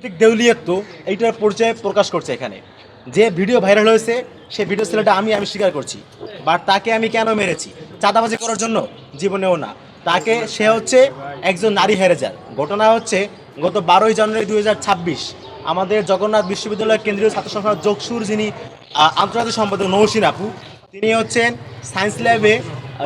বুদ্ধিবৃত্তিক দেউলিয়ত্ব এইটার পরিচয় প্রকাশ করছে এখানে। যে ভিডিও ভাইরাল হয়েছে সেই ভিডিও ছেলেটা আমি স্বীকার করছি, বাট তাকে আমি কেন মেরেছি? চাঁদাবাজি করার জন্য? জীবনেও না। তাকে সে হচ্ছে একজন নারী হ্যারেজার। ঘটনা হচ্ছে গত 12ই জানুয়ারি 2026 আমাদের জগন্নাথ বিশ্ববিদ্যালয়ের কেন্দ্রীয় ছাত্র সংসদ যোগসুর যিনি আন্তর্জাতিক সম্পাদক নৌসিন আপু, তিনি হচ্ছেন সায়েন্স ল্যাবে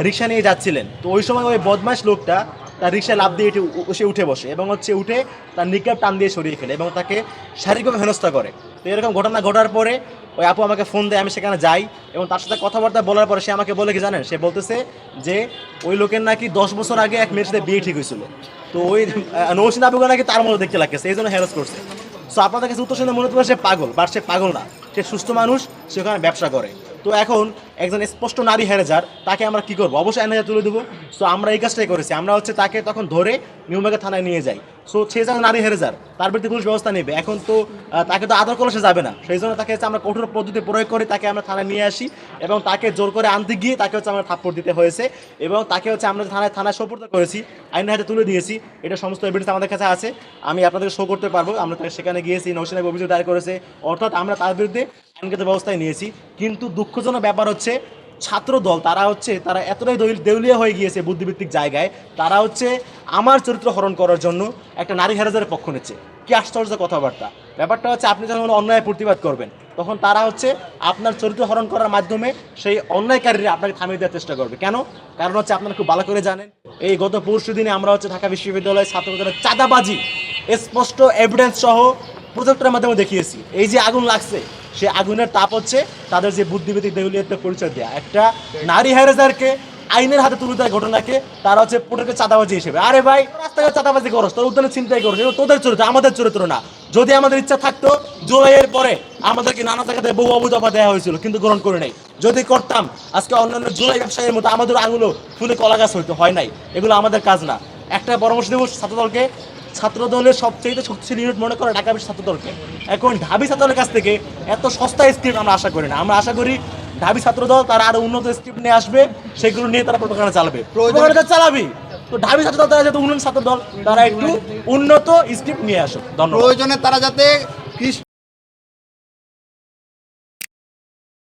রিক্সা নিয়ে যাচ্ছিলেন। তো ওই সময় ওই বদমাশ লোকটা তার রিক্সায় লাফ দিয়ে সে উঠে বসে এবং উঠে তার নিকাব টান দিয়ে সরিয়ে ফেলে এবং তাকে শারীরিকভাবে হেনস্থা করে। তো এরকম ঘটনা ঘটার পরে ওই আপু আমাকে ফোন দেয়, আমি সেখানে যাই এবং তার সাথে কথাবার্তা বলার পরে সে আমাকে বলে কি জানেন, সে বলতেছে যে ওই লোকের নাকি 10 বছর আগে এক মেয়ের সাথে বিয়ে ঠিক হয়েছিল। তো ওই নৌসিন আপুকে নাকি তার মতো দেখতে লাগছে, এই জন্য হ্যারাস করছে। সো আপনাদের কাছে উত্তর শুনে মনে হতে পারে সে পাগল, বাট সে পাগল না, সে সুস্থ মানুষ, সে ওখানে ব্যবসা করে। তো এখন একজন স্পষ্ট নারী হ্যারেজার, তাকে আমরা কি করবো? অবশ্যই আইনে তুলে দেবো। সো আমরা এই কাজটাই করেছি, আমরা হচ্ছে তাকে তখন ধরে নিউমার্কেট থানায় নিয়ে যাই। সো সে যেন নারী হ্যারেজার, তার বিরুদ্ধে পুলিশ ব্যবস্থা নেবে। এখন তো তাকে তো আদর করলে সে যাবে না, সেই জন্য তাকে হচ্ছে আমরা কঠোর পদ্ধতি প্রয়োগ করে তাকে আমরা থানায় নিয়ে আসি এবং তাকে জোর করে আনতে গিয়ে তাকে হচ্ছে আমরা থাপ্পড় দিতে হয়েছে এবং তাকে হচ্ছে আমরা থানায় সোপর্দ করেছি, আইনের হাতে তুলে দিয়েছি। এটা সমস্ত এভিডেন্স আমাদের কাছে আছে, আমি আপনাদেরকে শো করতে পারবো। আমরা তাকে সেখানে গিয়েছি, নৌসেনা অভিযোগ দায়ের করেছে, অর্থাৎ আমরা তার বিরুদ্ধে আইনগত ব্যবস্থায় নিয়েছি। কিন্তু দুঃখজনক ব্যাপার হচ্ছে ছাত্র দল তারা এতটাই দেউলিয়া হয়ে গিয়েছে বুদ্ধিবৃত্তিক জায়গায়, তারা হচ্ছে আমার চরিত্র হরণ করার জন্য একটা নারী হ্যারাজারের পক্ষ নিচ্ছে। কি আশ্চর্য কথাবার্তা! ব্যাপারটা হচ্ছে আপনি যখন অন্যায় প্রতিবাদ করবেন তখন তারা হচ্ছে আপনার চরিত্র হরণ করার মাধ্যমে সেই অন্যায়কারীরা আপনাকে থামিয়ে দেওয়ার চেষ্টা করবে। কেন? কারণ হচ্ছে আপনারা খুব ভালো করে জানেন, এই গত পরশু দিনে আমরা হচ্ছে ঢাকা বিশ্ববিদ্যালয়ের ছাত্রদের চাঁদাবাজি স্পষ্ট এভিডেন্স সহ প্রজেক্টের মাধ্যমে দেখিয়েছি। এই যে আগুন লাগছে, সে আগুনের তাপ হচ্ছে তাদের যে বুদ্ধিবৃত্তিক দেউলিয়তের পরিচয় দেয়া একটা নারী হ্যারেজারকে আইনের হাতে তুলে দেওয়ার ঘটনাকে তারা হচ্ছে প্রোটেক্টে চাঁদাবাজি হিসেবে। আরে ভাই, রাস্তাঘাটে চাঁদাবাজি করস, তোর উদ্যানে চিন্তাই করস, এগুলো তোদের চরিত্র, আমাদের চরিত্র না। যদি আমাদের ইচ্ছা থাকতো, জুলাইয়ের পরে আমাদেরকে নানা জায়গাতে বহু অবুদফা দেওয়া হয়েছিল, কিন্তু গ্রহণ করে নাই। যদি করতাম, আজকে অন্যান্য জুলাই ব্যবসায়ীর মতো আমাদের আঙুলো ফুলে কলা গাছ হইতো, হয় নাই। এগুলো আমাদের কাজ না। একটা পরামর্শ দেব ছাত্রদলকে, ছাত্রদলের সবচেয়ে শক্তিশালী ইউনিট মনে করে ঢাকা বিশ্ব ছাত্রদলকে। এখন ঢাবি ছাত্রদের কাছ থেকে এত সস্তা স্ক্রিপ্ট আমরা আশা করি না। আমরা আশা করি ঢাবি ছাত্রদল তারা আরো উন্নত স্ক্রিপ্ট নিয়ে আসবে, সেগুলো নিয়ে তারা প্রোপাগান্ডা চালাবে। প্রোপাগান্ডা চালাবি তো ঢাবি ছাত্রদল, তারা যাতে উন্নত ছাত্রদল, তারা একটু উন্নত স্ক্রিপ্ট নিয়ে আসুক। ধন্যবাদ। প্রয়োজনে তারা যাতে